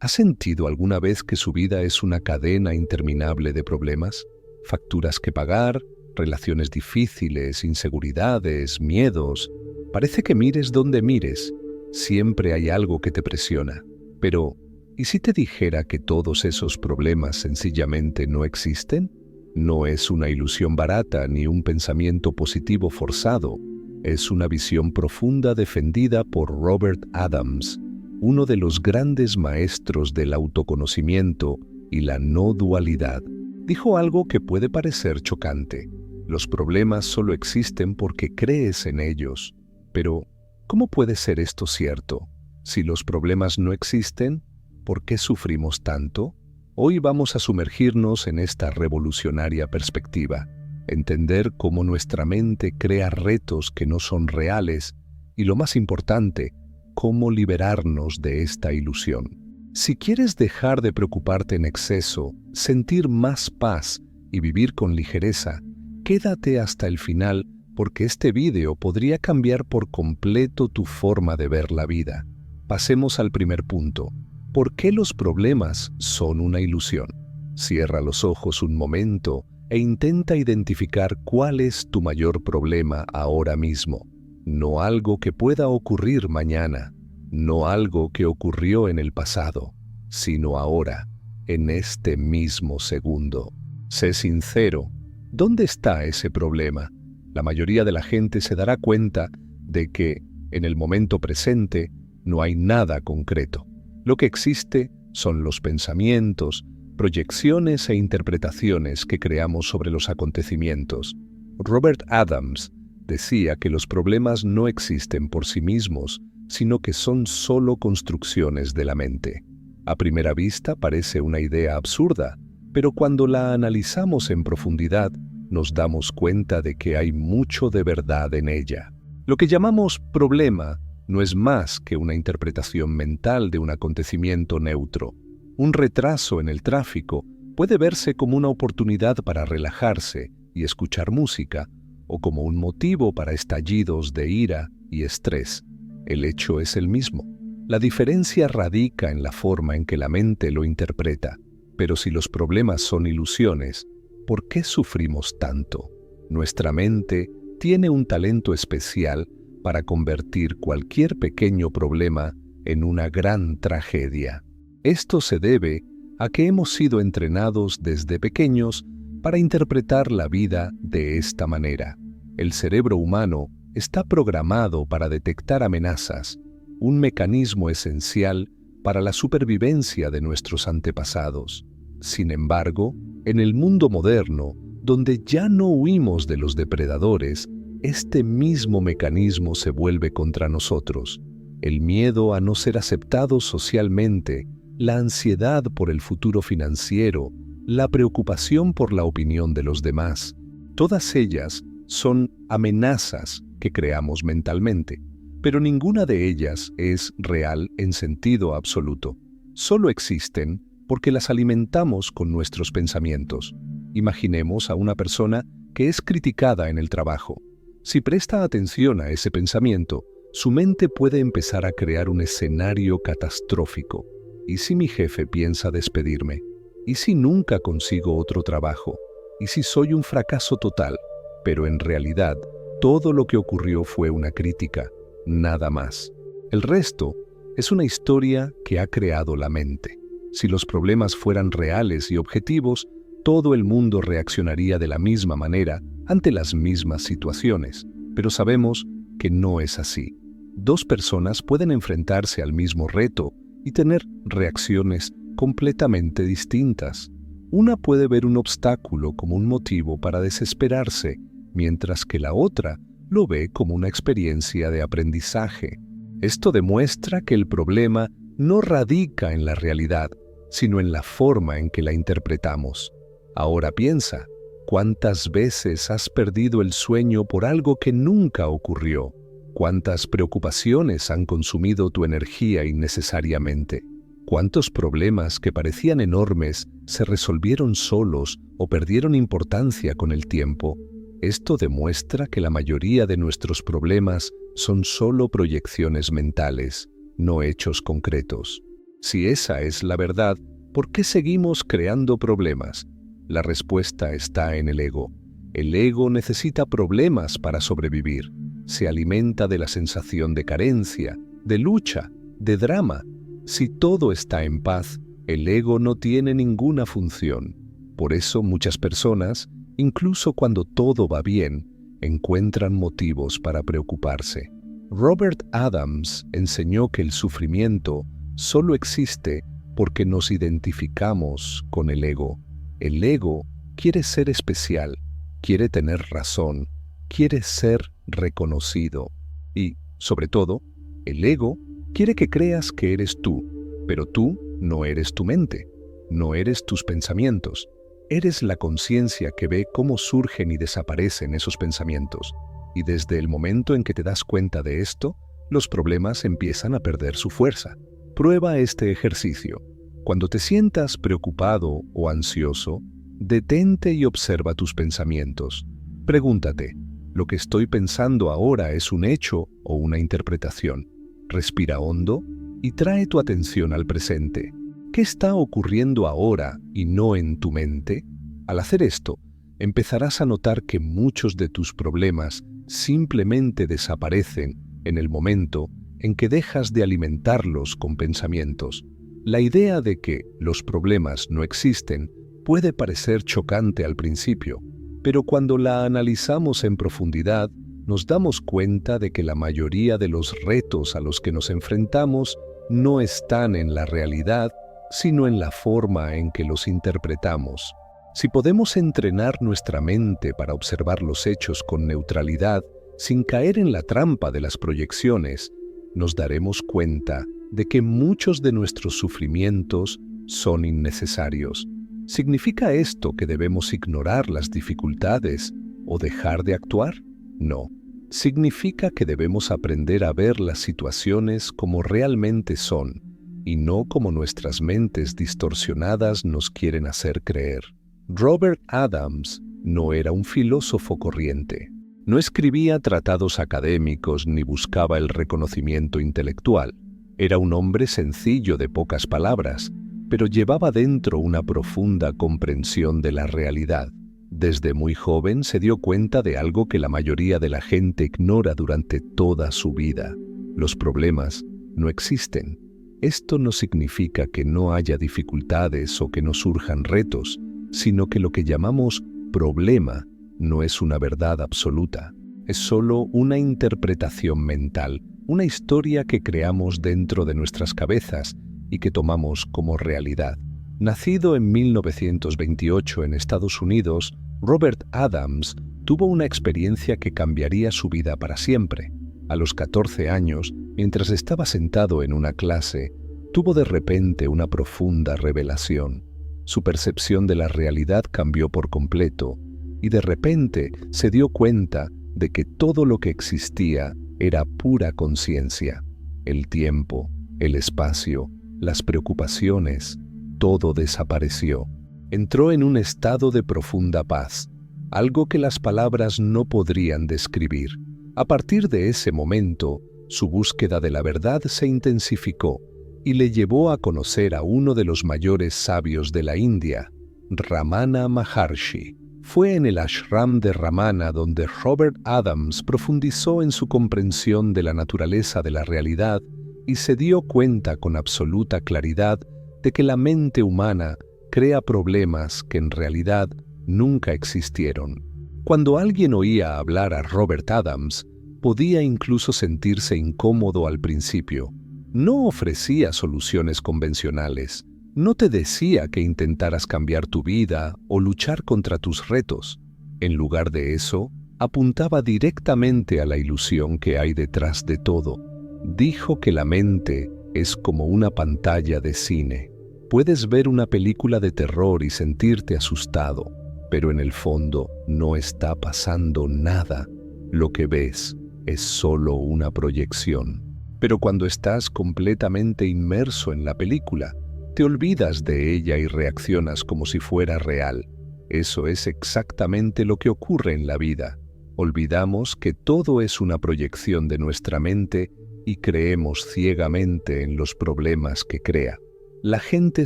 ¿Ha sentido alguna vez que su vida es una cadena interminable de problemas? Facturas que pagar, relaciones difíciles, inseguridades, miedos. Parece que mires donde mires, siempre hay algo que te presiona. Pero, ¿y si te dijera que todos esos problemas sencillamente no existen? No es una ilusión barata ni un pensamiento positivo forzado. Es una visión profunda defendida por Robert Adams, uno de los grandes maestros del autoconocimiento y la no dualidad. Dijo algo que puede parecer chocante. Los problemas solo existen porque crees en ellos. Pero, ¿cómo puede ser esto cierto? Si los problemas no existen, ¿por qué sufrimos tanto? Hoy vamos a sumergirnos en esta revolucionaria perspectiva, entender cómo nuestra mente crea retos que no son reales y, lo más importante, cómo liberarnos de esta ilusión. Si quieres dejar de preocuparte en exceso, sentir más paz y vivir con ligereza, quédate hasta el final porque este video podría cambiar por completo tu forma de ver la vida. Pasemos al primer punto. ¿Por qué los problemas son una ilusión? Cierra los ojos un momento e intenta identificar cuál es tu mayor problema ahora mismo. No algo que pueda ocurrir mañana, no algo que ocurrió en el pasado, sino ahora, en este mismo segundo. Sé sincero, ¿dónde está ese problema? La mayoría de la gente se dará cuenta de que, en el momento presente, no hay nada concreto. Lo que existe son los pensamientos, proyecciones e interpretaciones que creamos sobre los acontecimientos. Robert Adams decía que los problemas no existen por sí mismos, sino que son solo construcciones de la mente. A primera vista parece una idea absurda, pero cuando la analizamos en profundidad, nos damos cuenta de que hay mucho de verdad en ella. Lo que llamamos problema no es más que una interpretación mental de un acontecimiento neutro. Un retraso en el tráfico puede verse como una oportunidad para relajarse y escuchar música, o como un motivo para estallidos de ira y estrés. El hecho es el mismo. La diferencia radica en la forma en que la mente lo interpreta. Pero si los problemas son ilusiones, ¿por qué sufrimos tanto? Nuestra mente tiene un talento especial para convertir cualquier pequeño problema en una gran tragedia. Esto se debe a que hemos sido entrenados desde pequeños para interpretar la vida de esta manera. El cerebro humano está programado para detectar amenazas, un mecanismo esencial para la supervivencia de nuestros antepasados. Sin embargo, en el mundo moderno, donde ya no huimos de los depredadores, este mismo mecanismo se vuelve contra nosotros. El miedo a no ser aceptados socialmente, la ansiedad por el futuro financiero, la preocupación por la opinión de los demás, todas ellas son amenazas que creamos mentalmente, pero ninguna de ellas es real en sentido absoluto. Solo existen porque las alimentamos con nuestros pensamientos. Imaginemos a una persona que es criticada en el trabajo. Si presta atención a ese pensamiento, su mente puede empezar a crear un escenario catastrófico. ¿Y si mi jefe piensa despedirme? ¿Y si nunca consigo otro trabajo? ¿Y si soy un fracaso total? Pero en realidad, todo lo que ocurrió fue una crítica, nada más. El resto es una historia que ha creado la mente. Si los problemas fueran reales y objetivos, todo el mundo reaccionaría de la misma manera ante las mismas situaciones. Pero sabemos que no es así. Dos personas pueden enfrentarse al mismo reto y tener reacciones completamente distintas. Una puede ver un obstáculo como un motivo para desesperarse, mientras que la otra lo ve como una experiencia de aprendizaje. Esto demuestra que el problema no radica en la realidad, sino en la forma en que la interpretamos. Ahora piensa, ¿cuántas veces has perdido el sueño por algo que nunca ocurrió? ¿Cuántas preocupaciones han consumido tu energía innecesariamente? ¿Cuántos problemas que parecían enormes se resolvieron solos o perdieron importancia con el tiempo? Esto demuestra que la mayoría de nuestros problemas son solo proyecciones mentales, no hechos concretos. Si esa es la verdad, ¿por qué seguimos creando problemas? La respuesta está en el ego. El ego necesita problemas para sobrevivir. Se alimenta de la sensación de carencia, de lucha, de drama. Si todo está en paz, el ego no tiene ninguna función. Por eso muchas personas, incluso cuando todo va bien, encuentran motivos para preocuparse. Robert Adams enseñó que el sufrimiento solo existe porque nos identificamos con el ego. El ego quiere ser especial, quiere tener razón, quiere ser reconocido. Y, sobre todo, el ego quiere que creas que eres tú, pero tú no eres tu mente, no eres tus pensamientos. Eres la conciencia que ve cómo surgen y desaparecen esos pensamientos. Y desde el momento en que te das cuenta de esto, los problemas empiezan a perder su fuerza. Prueba este ejercicio. Cuando te sientas preocupado o ansioso, detente y observa tus pensamientos. Pregúntate, ¿lo que estoy pensando ahora es un hecho o una interpretación? Respira hondo y trae tu atención al presente. ¿Qué está ocurriendo ahora y no en tu mente? Al hacer esto, empezarás a notar que muchos de tus problemas simplemente desaparecen en el momento en que dejas de alimentarlos con pensamientos. La idea de que los problemas no existen puede parecer chocante al principio, pero cuando la analizamos en profundidad, nos damos cuenta de que la mayoría de los retos a los que nos enfrentamos no están en la realidad, sino en la forma en que los interpretamos. Si podemos entrenar nuestra mente para observar los hechos con neutralidad, sin caer en la trampa de las proyecciones, nos daremos cuenta de que muchos de nuestros sufrimientos son innecesarios. ¿Significa esto que debemos ignorar las dificultades o dejar de actuar? No. Significa que debemos aprender a ver las situaciones como realmente son, y no como nuestras mentes distorsionadas nos quieren hacer creer. Robert Adams no era un filósofo corriente. No escribía tratados académicos ni buscaba el reconocimiento intelectual. Era un hombre sencillo de pocas palabras, pero llevaba dentro una profunda comprensión de la realidad. Desde muy joven se dio cuenta de algo que la mayoría de la gente ignora durante toda su vida. Los problemas no existen. Esto no significa que no haya dificultades o que no surjan retos, sino que lo que llamamos problema no es una verdad absoluta. Es solo una interpretación mental, una historia que creamos dentro de nuestras cabezas y que tomamos como realidad. Nacido en 1928 en Estados Unidos, Robert Adams tuvo una experiencia que cambiaría su vida para siempre. A los 14 años, mientras estaba sentado en una clase, tuvo de repente una profunda revelación. Su percepción de la realidad cambió por completo y de repente se dio cuenta de que todo lo que existía era pura conciencia. El tiempo, el espacio, las preocupaciones, todo desapareció. Entró en un estado de profunda paz, algo que las palabras no podrían describir. A partir de ese momento, su búsqueda de la verdad se intensificó y le llevó a conocer a uno de los mayores sabios de la India, Ramana Maharshi. Fue en el ashram de Ramana donde Robert Adams profundizó en su comprensión de la naturaleza de la realidad y se dio cuenta con absoluta claridad de que la mente humana crea problemas que en realidad nunca existieron. Cuando alguien oía hablar a Robert Adams, podía incluso sentirse incómodo al principio. No ofrecía soluciones convencionales. No te decía que intentaras cambiar tu vida o luchar contra tus retos. En lugar de eso, apuntaba directamente a la ilusión que hay detrás de todo. Dijo que la mente es como una pantalla de cine. Puedes ver una película de terror y sentirte asustado, pero en el fondo no está pasando nada. Lo que ves es solo una proyección. Pero cuando estás completamente inmerso en la película, te olvidas de ella y reaccionas como si fuera real. Eso es exactamente lo que ocurre en la vida. Olvidamos que todo es una proyección de nuestra mente y creemos ciegamente en los problemas que crea. La gente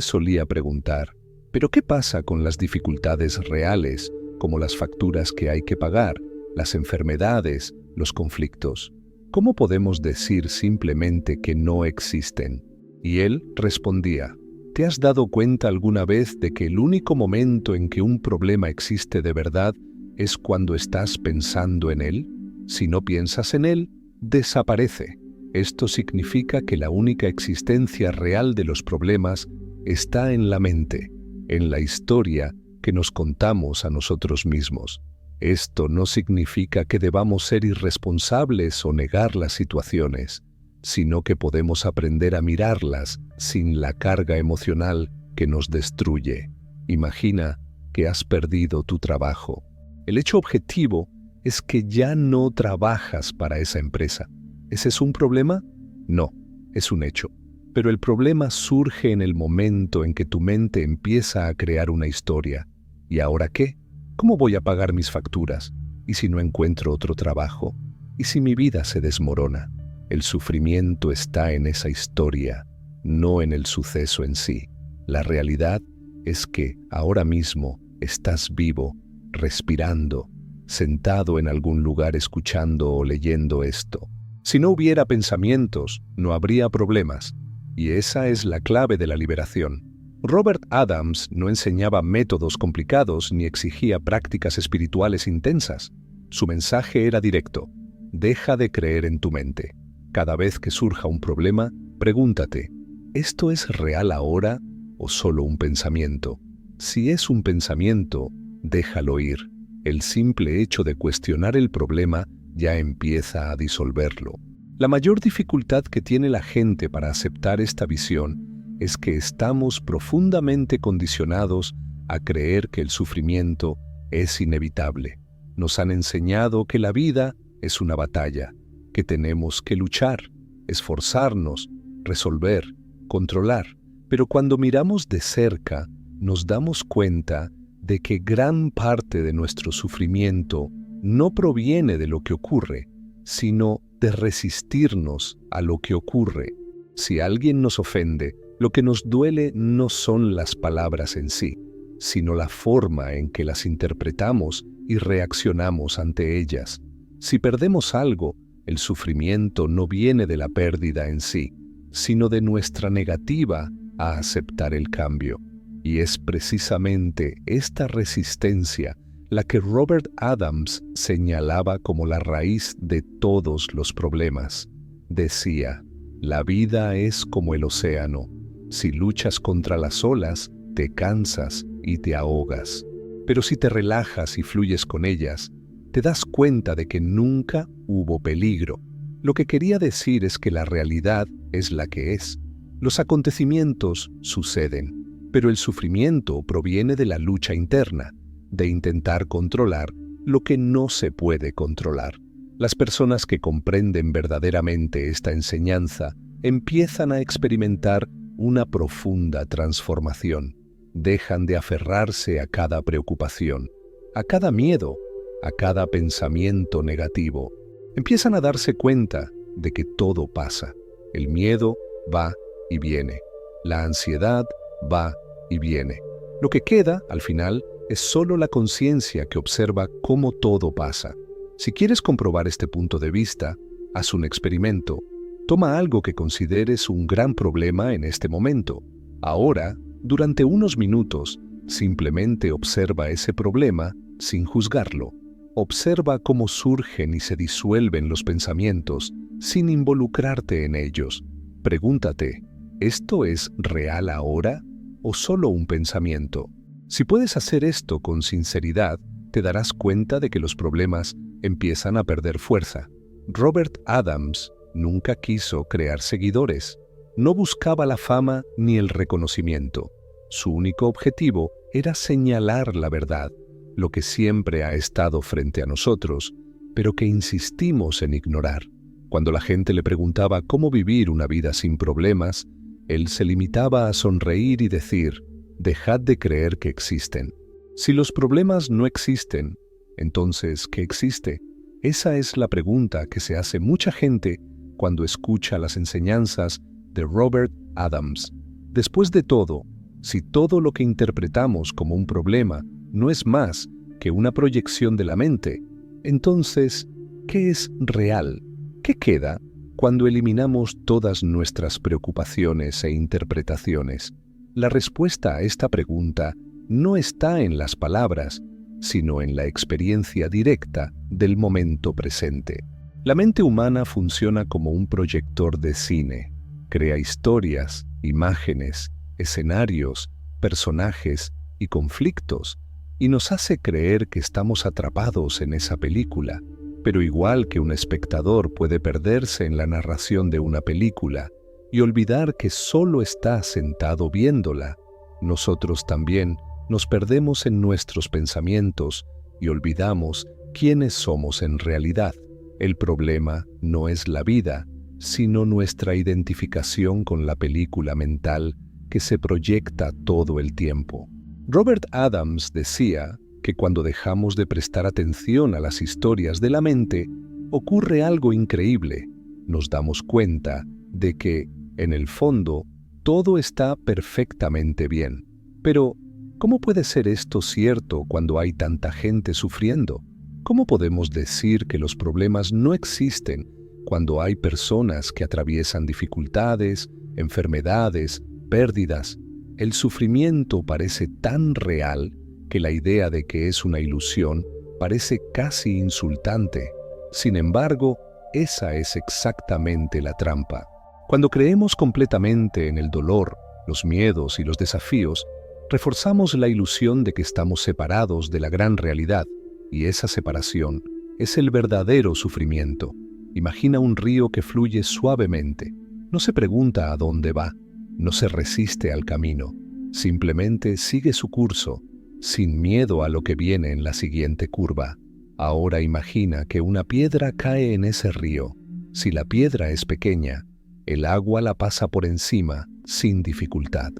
solía preguntar, ¿pero qué pasa con las dificultades reales, como las facturas que hay que pagar, las enfermedades, los conflictos? ¿Cómo podemos decir simplemente que no existen? Y él respondía, ¿te has dado cuenta alguna vez de que el único momento en que un problema existe de verdad es cuando estás pensando en él? Si no piensas en él, desaparece. Esto significa que la única existencia real de los problemas está en la mente, en la historia que nos contamos a nosotros mismos. Esto no significa que debamos ser irresponsables o negar las situaciones, sino que podemos aprender a mirarlas sin la carga emocional que nos destruye. Imagina que has perdido tu trabajo. El hecho objetivo es que ya no trabajas para esa empresa. ¿Ese es un problema? No, es un hecho. Pero el problema surge en el momento en que tu mente empieza a crear una historia. ¿Y ahora qué? ¿Cómo voy a pagar mis facturas? ¿Y si no encuentro otro trabajo? ¿Y si mi vida se desmorona? El sufrimiento está en esa historia, no en el suceso en sí. La realidad es que ahora mismo estás vivo, respirando, sentado en algún lugar escuchando o leyendo esto. Si no hubiera pensamientos, no habría problemas. Y esa es la clave de la liberación. Robert Adams no enseñaba métodos complicados ni exigía prácticas espirituales intensas. Su mensaje era directo. Deja de creer en tu mente. Cada vez que surja un problema, pregúntate, ¿esto es real ahora o solo un pensamiento? Si es un pensamiento, déjalo ir. El simple hecho de cuestionar el problema ya empieza a disolverlo. La mayor dificultad que tiene la gente para aceptar esta visión es que estamos profundamente condicionados a creer que el sufrimiento es inevitable. Nos han enseñado que la vida es una batalla, que tenemos que luchar, esforzarnos, resolver, controlar. Pero cuando miramos de cerca, nos damos cuenta de que gran parte de nuestro sufrimiento no proviene de lo que ocurre, sino de resistirnos a lo que ocurre. Si alguien nos ofende, lo que nos duele no son las palabras en sí, sino la forma en que las interpretamos y reaccionamos ante ellas. Si perdemos algo, el sufrimiento no viene de la pérdida en sí, sino de nuestra negativa a aceptar el cambio. Y es precisamente esta resistencia la que Robert Adams señalaba como la raíz de todos los problemas. Decía, la vida es como el océano. Si luchas contra las olas, te cansas y te ahogas. Pero si te relajas y fluyes con ellas, te das cuenta de que nunca hubo peligro. Lo que quería decir es que la realidad es la que es. Los acontecimientos suceden, pero el sufrimiento proviene de la lucha interna, de intentar controlar lo que no se puede controlar. Las personas que comprenden verdaderamente esta enseñanza empiezan a experimentar una profunda transformación. Dejan de aferrarse a cada preocupación, a cada miedo, a cada pensamiento negativo. Empiezan a darse cuenta de que todo pasa. El miedo va y viene. La ansiedad va y viene. Lo que queda, al final, es solo la conciencia que observa cómo todo pasa. Si quieres comprobar este punto de vista, haz un experimento. Toma algo que consideres un gran problema en este momento. Ahora, durante unos minutos, simplemente observa ese problema sin juzgarlo. Observa cómo surgen y se disuelven los pensamientos sin involucrarte en ellos. Pregúntate, ¿esto es real ahora o solo un pensamiento? Si puedes hacer esto con sinceridad, te darás cuenta de que los problemas empiezan a perder fuerza. Robert Adams nunca quiso crear seguidores. No buscaba la fama ni el reconocimiento. Su único objetivo era señalar la verdad, lo que siempre ha estado frente a nosotros, pero que insistimos en ignorar. Cuando la gente le preguntaba cómo vivir una vida sin problemas, él se limitaba a sonreír y decir, dejad de creer que existen. Si los problemas no existen, entonces, ¿qué existe? Esa es la pregunta que se hace mucha gente cuando escucha las enseñanzas de Robert Adams. Después de todo, si todo lo que interpretamos como un problema no es más que una proyección de la mente, entonces, ¿qué es real? ¿Qué queda cuando eliminamos todas nuestras preocupaciones e interpretaciones? La respuesta a esta pregunta no está en las palabras, sino en la experiencia directa del momento presente. La mente humana funciona como un proyector de cine. Crea historias, imágenes, escenarios, personajes y conflictos, y nos hace creer que estamos atrapados en esa película. Pero igual que un espectador puede perderse en la narración de una película y olvidar que solo está sentado viéndola, nosotros también nos perdemos en nuestros pensamientos y olvidamos quiénes somos en realidad. El problema no es la vida, sino nuestra identificación con la película mental que se proyecta todo el tiempo. Robert Adams decía que cuando dejamos de prestar atención a las historias de la mente, ocurre algo increíble. Nos damos cuenta de que, en el fondo, todo está perfectamente bien. Pero, ¿cómo puede ser esto cierto cuando hay tanta gente sufriendo? ¿Cómo podemos decir que los problemas no existen cuando hay personas que atraviesan dificultades, enfermedades, pérdidas? El sufrimiento parece tan real que la idea de que es una ilusión parece casi insultante. Sin embargo, esa es exactamente la trampa. Cuando creemos completamente en el dolor, los miedos y los desafíos, reforzamos la ilusión de que estamos separados de la gran realidad, y esa separación es el verdadero sufrimiento. Imagina un río que fluye suavemente. No se pregunta a dónde va, no se resiste al camino, simplemente sigue su curso, sin miedo a lo que viene en la siguiente curva. Ahora imagina que una piedra cae en ese río. Si la piedra es pequeña, el agua la pasa por encima sin dificultad.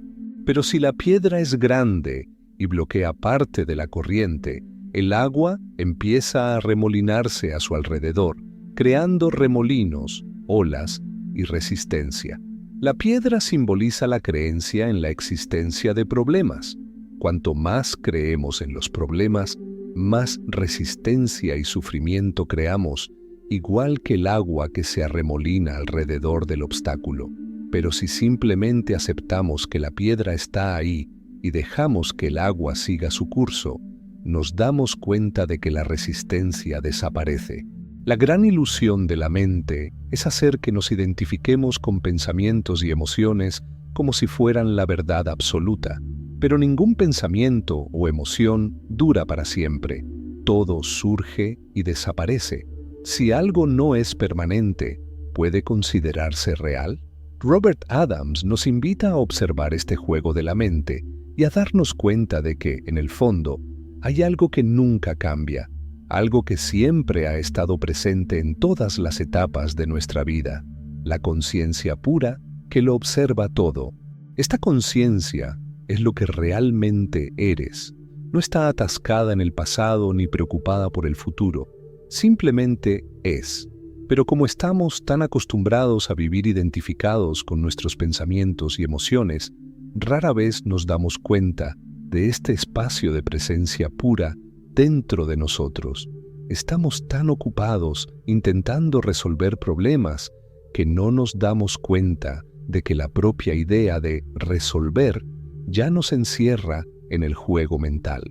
Pero si la piedra es grande y bloquea parte de la corriente, el agua empieza a remolinarse a su alrededor, creando remolinos, olas y resistencia. La piedra simboliza la creencia en la existencia de problemas. Cuanto más creemos en los problemas, más resistencia y sufrimiento creamos, igual que el agua que se arremolina alrededor del obstáculo. Pero si simplemente aceptamos que la piedra está ahí y dejamos que el agua siga su curso, nos damos cuenta de que la resistencia desaparece. La gran ilusión de la mente es hacer que nos identifiquemos con pensamientos y emociones como si fueran la verdad absoluta. Pero ningún pensamiento o emoción dura para siempre. Todo surge y desaparece. Si algo no es permanente, ¿puede considerarse real? Robert Adams nos invita a observar este juego de la mente y a darnos cuenta de que, en el fondo, hay algo que nunca cambia, algo que siempre ha estado presente en todas las etapas de nuestra vida, la conciencia pura que lo observa todo. Esta conciencia es lo que realmente eres. No está atascada en el pasado ni preocupada por el futuro, simplemente es. Pero como estamos tan acostumbrados a vivir identificados con nuestros pensamientos y emociones, rara vez nos damos cuenta de este espacio de presencia pura dentro de nosotros. Estamos tan ocupados intentando resolver problemas que no nos damos cuenta de que la propia idea de resolver ya nos encierra en el juego mental.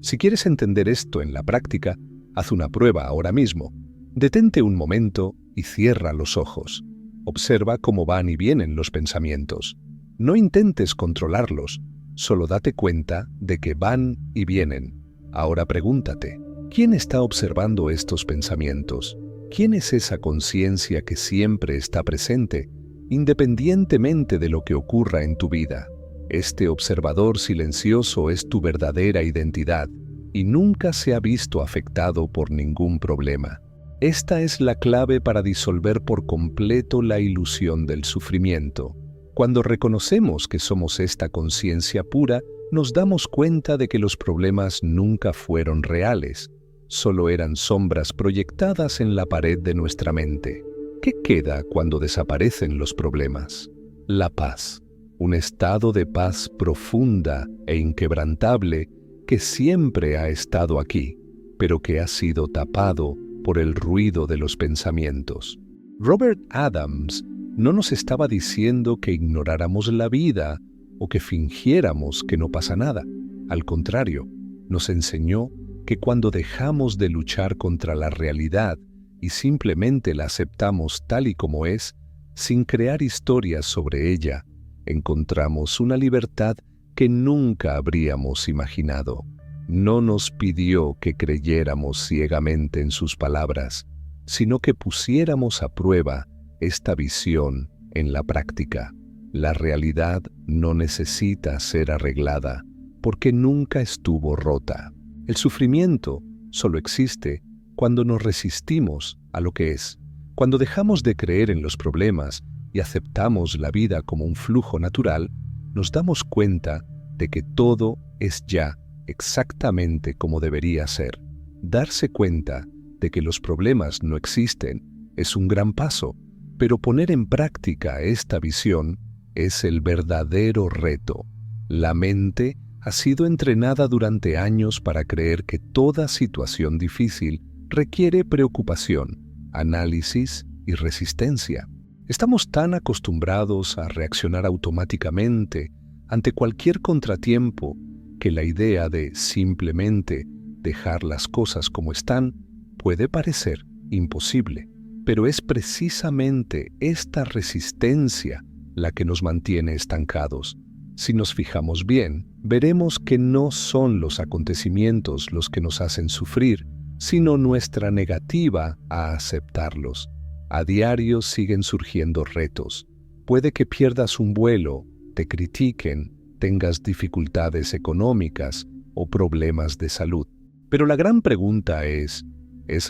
Si quieres entender esto en la práctica, haz una prueba ahora mismo. Detente un momento y cierra los ojos. Observa cómo van y vienen los pensamientos. No intentes controlarlos, solo date cuenta de que van y vienen. Ahora pregúntate, ¿quién está observando estos pensamientos? ¿Quién es esa conciencia que siempre está presente, independientemente de lo que ocurra en tu vida? Este observador silencioso es tu verdadera identidad y nunca se ha visto afectado por ningún problema. Esta es la clave para disolver por completo la ilusión del sufrimiento. Cuando reconocemos que somos esta conciencia pura, nos damos cuenta de que los problemas nunca fueron reales, solo eran sombras proyectadas en la pared de nuestra mente. ¿Qué queda cuando desaparecen los problemas? La paz. un estado de paz profunda e inquebrantable que siempre ha estado aquí, pero que ha sido tapado por el ruido de los pensamientos. Robert Adams no nos estaba diciendo que ignoráramos la vida o que fingiéramos que no pasa nada. Al contrario, nos enseñó que cuando dejamos de luchar contra la realidad y simplemente la aceptamos tal y como es, sin crear historias sobre ella, encontramos una libertad que nunca habríamos imaginado. No nos pidió que creyéramos ciegamente en sus palabras, sino que pusiéramos a prueba esta visión en la práctica. La realidad no necesita ser arreglada, porque nunca estuvo rota. El sufrimiento solo existe cuando nos resistimos a lo que es, cuando dejamos de creer en los problemas y aceptamos la vida como un flujo natural, nos damos cuenta de que todo es ya exactamente como debería ser. Darse cuenta de que los problemas no existen es un gran paso, pero poner en práctica esta visión es el verdadero reto. La mente ha sido entrenada durante años para creer que toda situación difícil requiere preocupación, análisis y resistencia. Estamos tan acostumbrados a reaccionar automáticamente ante cualquier contratiempo que la idea de simplemente dejar las cosas como están puede parecer imposible, pero es precisamente esta resistencia la que nos mantiene estancados. Si nos fijamos bien, veremos que no son los acontecimientos los que nos hacen sufrir, sino nuestra negativa a aceptarlos. A diario siguen surgiendo retos. Puede que pierdas un vuelo, te critiquen, tengas dificultades económicas o problemas de salud. Pero la gran pregunta ¿es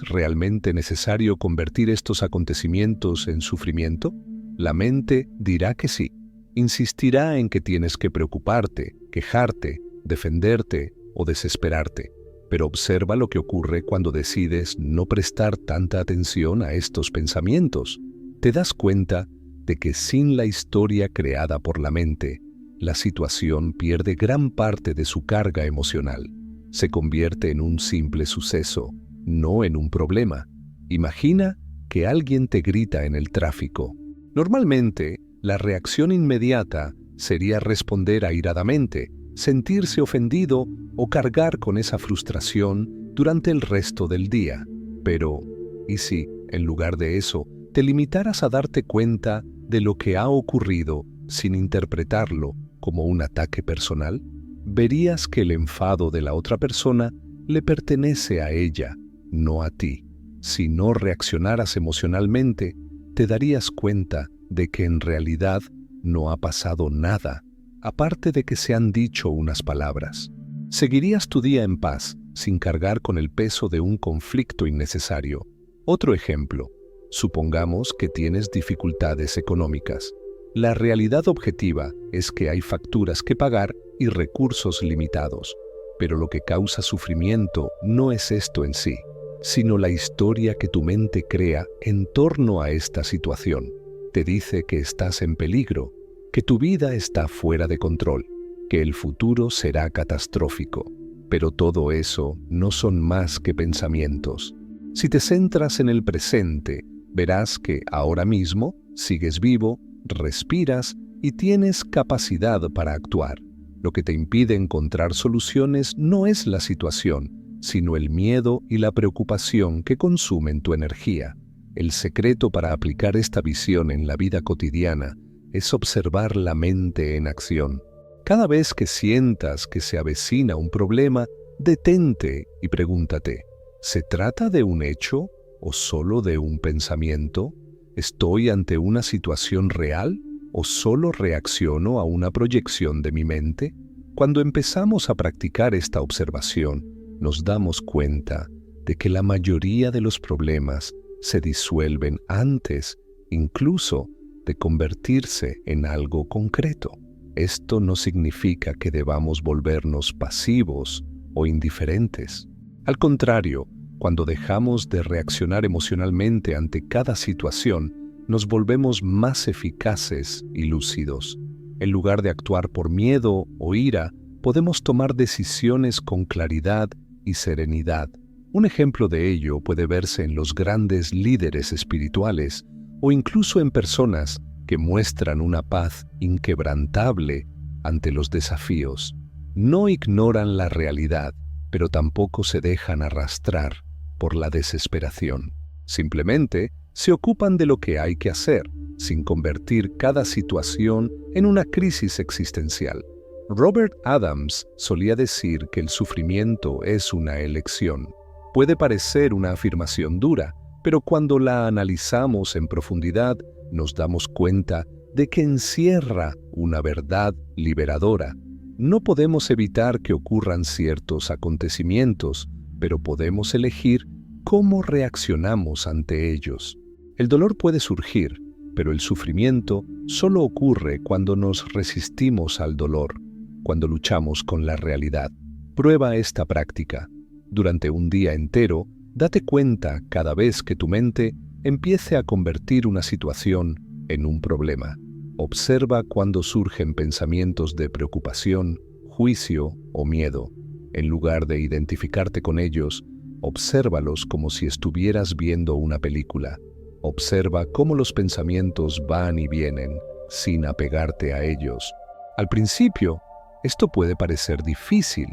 realmente necesario convertir estos acontecimientos en sufrimiento? La mente dirá que sí. Insistirá en que tienes que preocuparte, quejarte, defenderte o desesperarte. Pero observa lo que ocurre cuando decides no prestar tanta atención a estos pensamientos. Te das cuenta de que sin la historia creada por la mente, la situación pierde gran parte de su carga emocional. Se convierte en un simple suceso, no en un problema. Imagina que alguien te grita en el tráfico. Normalmente, la reacción inmediata sería responder airadamente, sentirse ofendido o cargar con esa frustración durante el resto del día. Pero, ¿y si, en lugar de eso, te limitaras a darte cuenta de lo que ha ocurrido sin interpretarlo como un ataque personal? Verías que el enfado de la otra persona le pertenece a ella, no a ti. Si no reaccionaras emocionalmente, te darías cuenta de que en realidad no ha pasado nada, aparte de que se han dicho unas palabras. Seguirías tu día en paz, sin cargar con el peso de un conflicto innecesario. Otro ejemplo, supongamos que tienes dificultades económicas. La realidad objetiva es que hay facturas que pagar y recursos limitados, pero lo que causa sufrimiento no es esto en sí, sino la historia que tu mente crea en torno a esta situación. Te dice que estás en peligro, que tu vida está fuera de control, que el futuro será catastrófico. Pero todo eso no son más que pensamientos. Si te centras en el presente, verás que ahora mismo sigues vivo, respiras y tienes capacidad para actuar. Lo que te impide encontrar soluciones no es la situación, sino el miedo y la preocupación que consumen tu energía. El secreto para aplicar esta visión en la vida cotidiana es observar la mente en acción. Cada vez que sientas que se avecina un problema, detente y pregúntate, ¿se trata de un hecho o solo de un pensamiento? ¿Estoy ante una situación real o solo reacciono a una proyección de mi mente? Cuando empezamos a practicar esta observación, nos damos cuenta de que la mayoría de los problemas se disuelven antes, incluso, de convertirse en algo concreto. Esto no significa que debamos volvernos pasivos o indiferentes. Al contrario, cuando dejamos de reaccionar emocionalmente ante cada situación, nos volvemos más eficaces y lúcidos. En lugar de actuar por miedo o ira, podemos tomar decisiones con claridad y serenidad. Un ejemplo de ello puede verse en los grandes líderes espirituales o incluso en personas que muestran una paz inquebrantable ante los desafíos. No ignoran la realidad, pero tampoco se dejan arrastrar por la desesperación. Simplemente se ocupan de lo que hay que hacer, sin convertir cada situación en una crisis existencial. Robert Adams solía decir que el sufrimiento es una elección. Puede parecer una afirmación dura, pero cuando la analizamos en profundidad, nos damos cuenta de que encierra una verdad liberadora. No podemos evitar que ocurran ciertos acontecimientos, pero podemos elegir cómo reaccionamos ante ellos. El dolor puede surgir, pero el sufrimiento solo ocurre cuando nos resistimos al dolor, cuando luchamos con la realidad. Prueba esta práctica. Durante un día entero, date cuenta cada vez que tu mente empiece a convertir una situación en un problema. Observa cuando surgen pensamientos de preocupación, juicio o miedo. En lugar de identificarte con ellos, obsérvalos como si estuvieras viendo una película. Observa cómo los pensamientos van y vienen, sin apegarte a ellos. Al principio, esto puede parecer difícil,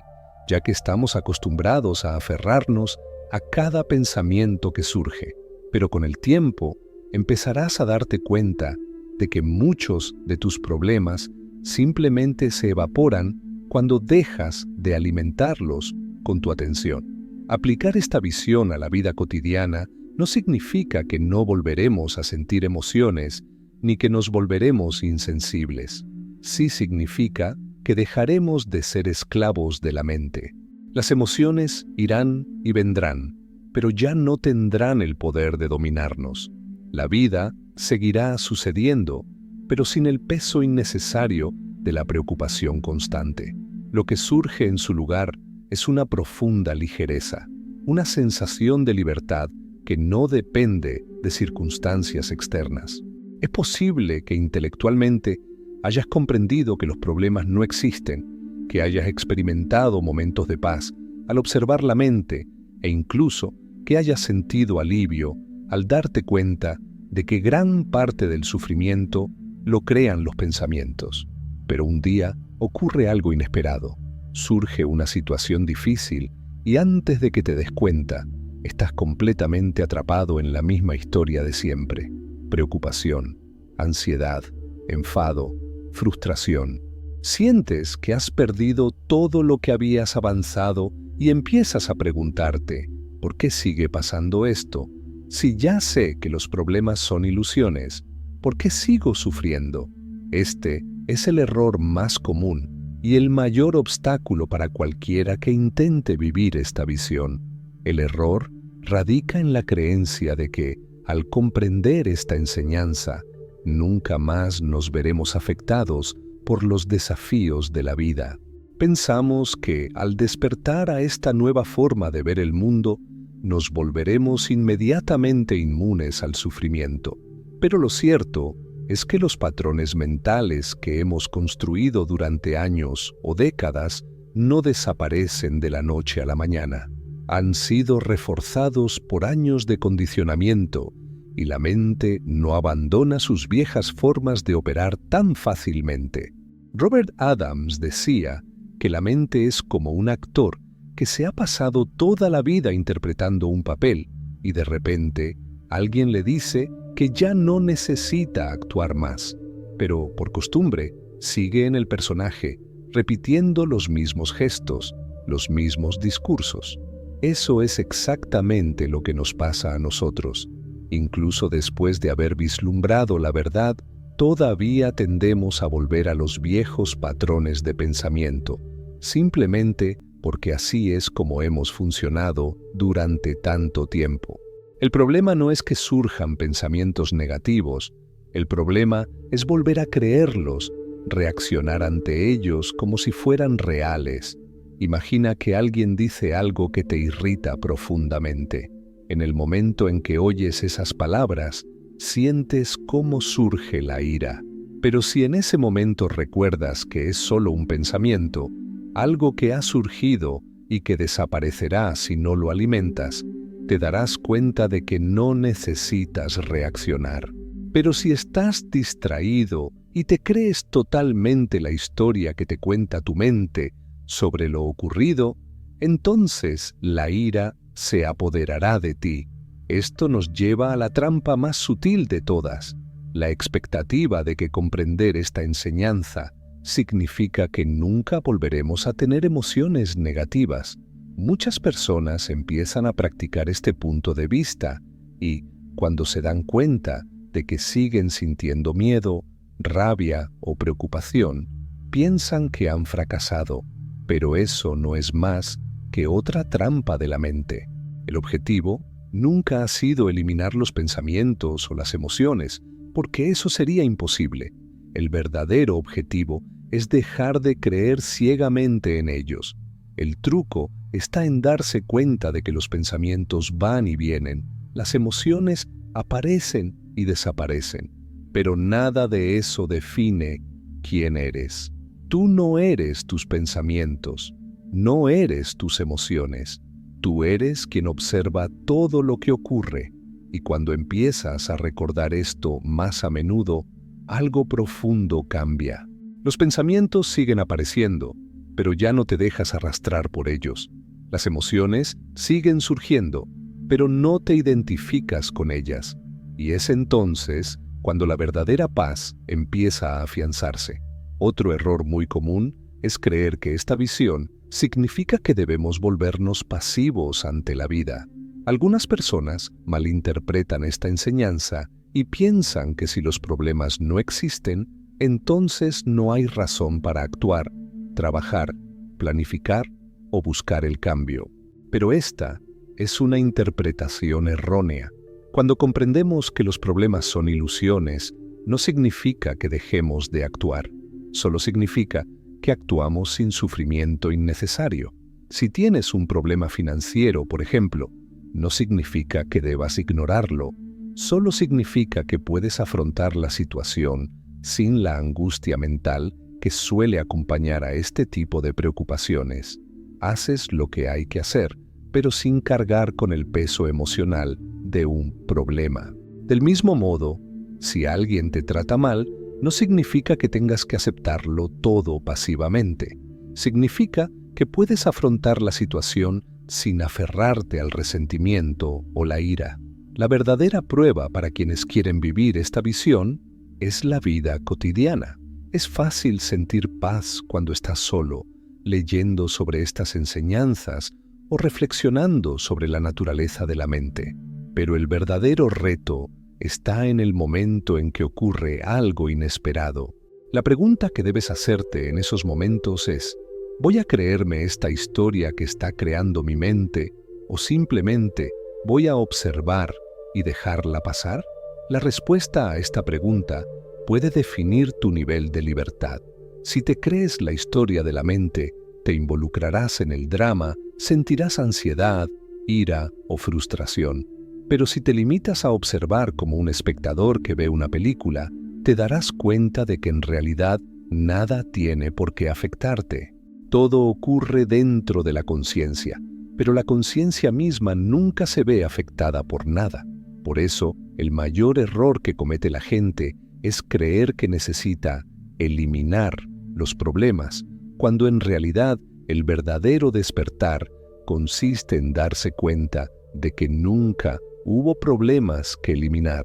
ya que estamos acostumbrados a aferrarnos a cada pensamiento que surge. Pero con el tiempo, empezarás a darte cuenta de que muchos de tus problemas simplemente se evaporan cuando dejas de alimentarlos con tu atención. Aplicar esta visión a la vida cotidiana no significa que no volveremos a sentir emociones ni que nos volveremos insensibles. Sí significa que dejaremos de ser esclavos de la mente. Las emociones irán y vendrán, pero ya no tendrán el poder de dominarnos. La vida seguirá sucediendo, pero sin el peso innecesario de la preocupación constante. Lo que surge en su lugar es una profunda ligereza, una sensación de libertad que no depende de circunstancias externas. Es posible que intelectualmente hayas comprendido que los problemas no existen, que hayas experimentado momentos de paz al observar la mente e incluso que hayas sentido alivio al darte cuenta de que gran parte del sufrimiento lo crean los pensamientos. Pero un día ocurre algo inesperado. Surge una situación difícil y antes de que te des cuenta, estás completamente atrapado en la misma historia de siempre. Preocupación, ansiedad, enfado, frustración. Sientes que has perdido todo lo que habías avanzado y empiezas a preguntarte, ¿por qué sigue pasando esto? Si ya sé que los problemas son ilusiones, ¿por qué sigo sufriendo? Este es el error más común y el mayor obstáculo para cualquiera que intente vivir esta visión. El error radica en la creencia de que, al comprender esta enseñanza, nunca más nos veremos afectados por los desafíos de la vida. Pensamos que, al despertar a esta nueva forma de ver el mundo, nos volveremos inmediatamente inmunes al sufrimiento. Pero lo cierto es que los patrones mentales que hemos construido durante años o décadas no desaparecen de la noche a la mañana. Han sido reforzados por años de condicionamiento y la mente no abandona sus viejas formas de operar tan fácilmente. Robert Adams decía que la mente es como un actor que se ha pasado toda la vida interpretando un papel y de repente alguien le dice que ya no necesita actuar más, pero por costumbre sigue en el personaje, repitiendo los mismos gestos, los mismos discursos. Eso es exactamente lo que nos pasa a nosotros. Incluso después de haber vislumbrado la verdad, todavía tendemos a volver a los viejos patrones de pensamiento, simplemente porque así es como hemos funcionado durante tanto tiempo. El problema no es que surjan pensamientos negativos, el problema es volver a creerlos, reaccionar ante ellos como si fueran reales. Imagina que alguien dice algo que te irrita profundamente. En el momento en que oyes esas palabras, sientes cómo surge la ira. Pero si en ese momento recuerdas que es solo un pensamiento, algo que ha surgido y que desaparecerá si no lo alimentas, te darás cuenta de que no necesitas reaccionar. Pero si estás distraído y te crees totalmente la historia que te cuenta tu mente sobre lo ocurrido, entonces la ira se apoderará de ti. Esto nos lleva a la trampa más sutil de todas, la expectativa de que comprender esta enseñanza significa que nunca volveremos a tener emociones negativas. Muchas personas empiezan a practicar este punto de vista y, cuando se dan cuenta de que siguen sintiendo miedo, rabia o preocupación, piensan que han fracasado, pero eso no es más que otra trampa de la mente. El objetivo nunca ha sido eliminar los pensamientos o las emociones, porque eso sería imposible. El verdadero objetivo es dejar de creer ciegamente en ellos. El truco está en darse cuenta de que los pensamientos van y vienen, las emociones aparecen y desaparecen, pero nada de eso define quién eres. Tú no eres tus pensamientos, no eres tus emociones. Tú eres quien observa todo lo que ocurre, y cuando empiezas a recordar esto más a menudo, algo profundo cambia. Los pensamientos siguen apareciendo, pero ya no te dejas arrastrar por ellos. Las emociones siguen surgiendo, pero no te identificas con ellas. Y es entonces cuando la verdadera paz empieza a afianzarse. Otro error muy común es creer que esta visión significa que debemos volvernos pasivos ante la vida. Algunas personas malinterpretan esta enseñanza y piensan que si los problemas no existen, entonces no hay razón para actuar, trabajar, planificar o buscar el cambio. Pero esta es una interpretación errónea. Cuando comprendemos que los problemas son ilusiones, no significa que dejemos de actuar. Solo significa que actuamos sin sufrimiento innecesario. Si tienes un problema financiero, por ejemplo, no significa que debas ignorarlo. Solo significa que puedes afrontar la situación sin la angustia mental que suele acompañar a este tipo de preocupaciones. Haces lo que hay que hacer, pero sin cargar con el peso emocional de un problema. Del mismo modo, si alguien te trata mal, no significa que tengas que aceptarlo todo pasivamente. Significa que puedes afrontar la situación sin aferrarte al resentimiento o la ira. La verdadera prueba para quienes quieren vivir esta visión es la vida cotidiana. Es fácil sentir paz cuando estás solo, leyendo sobre estas enseñanzas o reflexionando sobre la naturaleza de la mente. Pero el verdadero reto está en el momento en que ocurre algo inesperado. La pregunta que debes hacerte en esos momentos es: ¿voy a creerme esta historia que está creando mi mente o simplemente voy a observar y dejarla pasar? La respuesta a esta pregunta puede definir tu nivel de libertad. Si te crees la historia de la mente, te involucrarás en el drama, sentirás ansiedad, ira o frustración. Pero si te limitas a observar como un espectador que ve una película, te darás cuenta de que en realidad nada tiene por qué afectarte. Todo ocurre dentro de la conciencia, pero la conciencia misma nunca se ve afectada por nada. Por eso, el mayor error que comete la gente es creer que necesita eliminar los problemas, cuando en realidad el verdadero despertar consiste en darse cuenta de que nunca hubo problemas que eliminar.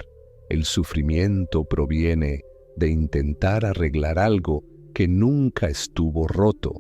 El sufrimiento proviene de intentar arreglar algo que nunca estuvo roto.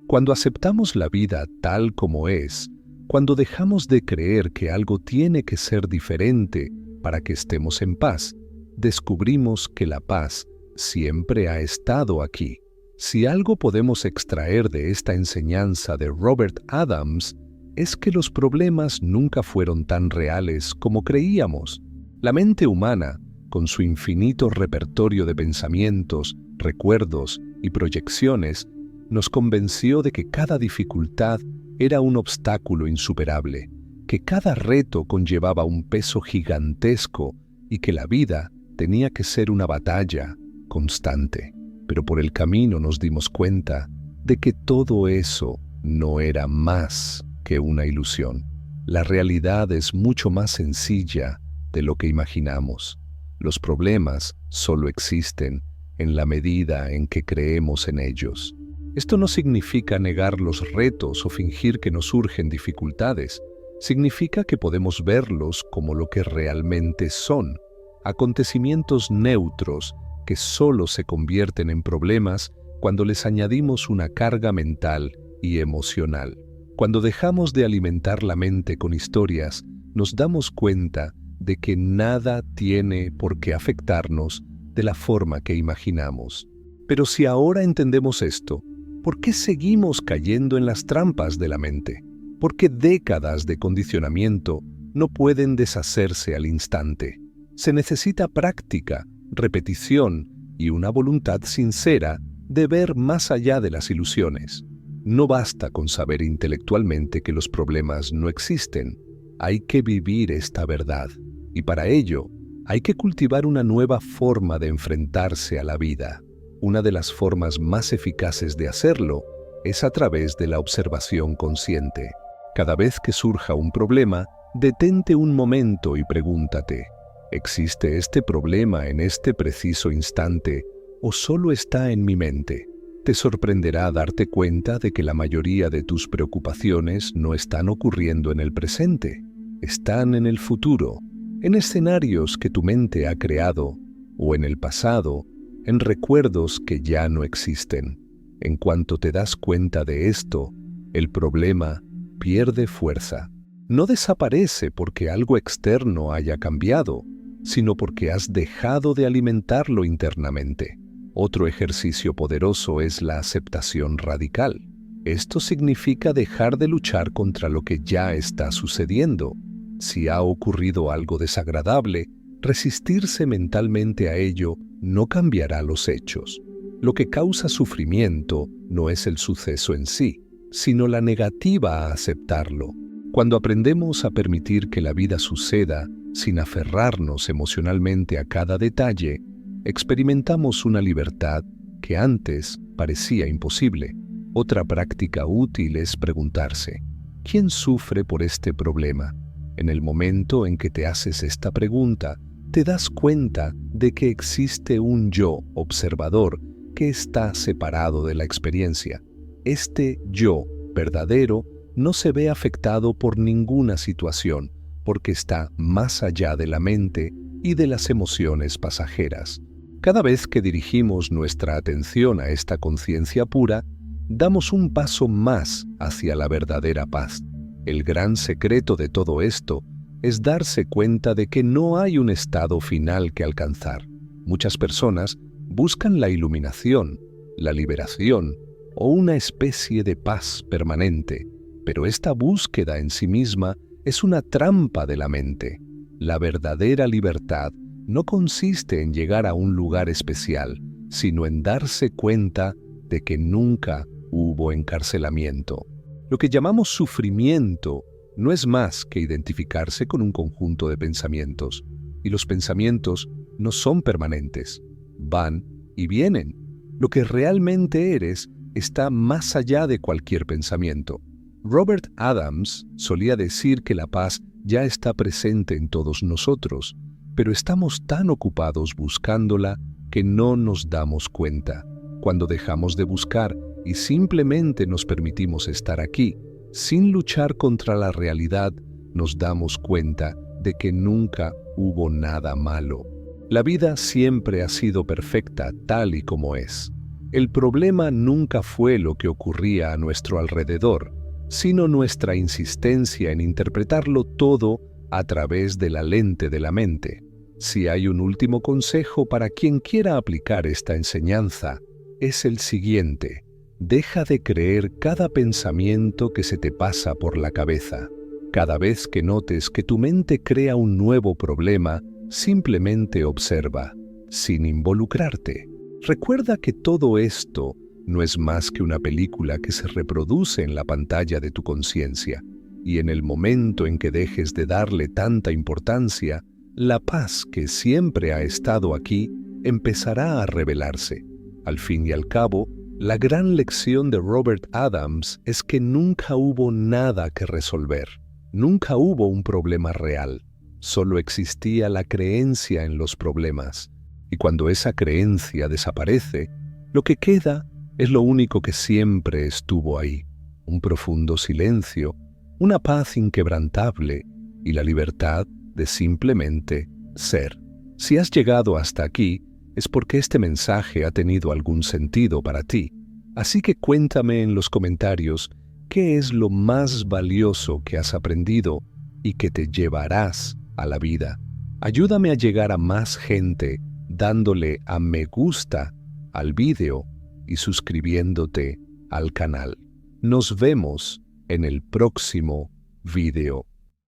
Cuando aceptamos la vida tal como es, cuando dejamos de creer que algo tiene que ser diferente para que estemos en paz, descubrimos que la paz siempre ha estado aquí. Si algo podemos extraer de esta enseñanza de Robert Adams, es que los problemas nunca fueron tan reales como creíamos. La mente humana, con su infinito repertorio de pensamientos, recuerdos y proyecciones, nos convenció de que cada dificultad era un obstáculo insuperable, que cada reto conllevaba un peso gigantesco y que la vida tenía que ser una batalla, constante. Pero por el camino nos dimos cuenta de que todo eso no era más que una ilusión. La realidad es mucho más sencilla de lo que imaginamos. Los problemas solo existen en la medida en que creemos en ellos. Esto no significa negar los retos o fingir que nos surgen dificultades. Significa que podemos verlos como lo que realmente son, acontecimientos neutros que solo se convierten en problemas cuando les añadimos una carga mental y emocional. Cuando dejamos de alimentar la mente con historias, nos damos cuenta de que nada tiene por qué afectarnos de la forma que imaginamos. Pero si ahora entendemos esto, ¿por qué seguimos cayendo en las trampas de la mente? ¿Por qué décadas de condicionamiento no pueden deshacerse al instante? Se necesita práctica, repetición y una voluntad sincera de ver más allá de las ilusiones. No basta con saber intelectualmente que los problemas no existen. Hay que vivir esta verdad. Y para ello, hay que cultivar una nueva forma de enfrentarse a la vida. Una de las formas más eficaces de hacerlo es a través de la observación consciente. Cada vez que surja un problema, detente un momento y pregúntate, ¿existe este problema en este preciso instante o solo está en mi mente? Te sorprenderá darte cuenta de que la mayoría de tus preocupaciones no están ocurriendo en el presente, están en el futuro, en escenarios que tu mente ha creado, o en el pasado, en recuerdos que ya no existen. En cuanto te das cuenta de esto, el problema pierde fuerza. No desaparece porque algo externo haya cambiado, sino porque has dejado de alimentarlo internamente. Otro ejercicio poderoso es la aceptación radical. Esto significa dejar de luchar contra lo que ya está sucediendo. Si ha ocurrido algo desagradable, resistirse mentalmente a ello no cambiará los hechos. Lo que causa sufrimiento no es el suceso en sí, sino la negativa a aceptarlo. Cuando aprendemos a permitir que la vida suceda sin aferrarnos emocionalmente a cada detalle, experimentamos una libertad que antes parecía imposible. Otra práctica útil es preguntarse, ¿quién sufre por este problema? En el momento en que te haces esta pregunta, te das cuenta de que existe un yo observador que está separado de la experiencia. Este yo verdadero no se ve afectado por ninguna situación, porque está más allá de la mente y de las emociones pasajeras. Cada vez que dirigimos nuestra atención a esta conciencia pura, damos un paso más hacia la verdadera paz. El gran secreto de todo esto es darse cuenta de que no hay un estado final que alcanzar. Muchas personas buscan la iluminación, la liberación o una especie de paz permanente, pero esta búsqueda en sí misma es una trampa de la mente. La verdadera libertad no consiste en llegar a un lugar especial, sino en darse cuenta de que nunca hubo encarcelamiento. Lo que llamamos sufrimiento no es más que identificarse con un conjunto de pensamientos, y los pensamientos no son permanentes, van y vienen. Lo que realmente eres está más allá de cualquier pensamiento. Robert Adams solía decir que la paz ya está presente en todos nosotros, pero estamos tan ocupados buscándola que no nos damos cuenta. Cuando dejamos de buscar y simplemente nos permitimos estar aquí, sin luchar contra la realidad, nos damos cuenta de que nunca hubo nada malo. La vida siempre ha sido perfecta tal y como es. El problema nunca fue lo que ocurría a nuestro alrededor, sino nuestra insistencia en interpretarlo todo a través de la lente de la mente. Si hay un último consejo para quien quiera aplicar esta enseñanza, es el siguiente: deja de creer cada pensamiento que se te pasa por la cabeza. Cada vez que notes que tu mente crea un nuevo problema, simplemente observa, sin involucrarte. Recuerda que todo esto no es más que una película que se reproduce en la pantalla de tu conciencia, y en el momento en que dejes de darle tanta importancia, la paz que siempre ha estado aquí empezará a revelarse. Al fin y al cabo, la gran lección de Robert Adams es que nunca hubo nada que resolver. Nunca hubo un problema real. Solo existía la creencia en los problemas. Y cuando esa creencia desaparece, lo que queda es lo único que siempre estuvo ahí. Un profundo silencio, una paz inquebrantable y la libertad de simplemente ser. Si has llegado hasta aquí, es porque este mensaje ha tenido algún sentido para ti. Así que cuéntame en los comentarios qué es lo más valioso que has aprendido y que te llevarás a la vida. Ayúdame a llegar a más gente dándole a me gusta al vídeo y suscribiéndote al canal. Nos vemos en el próximo video.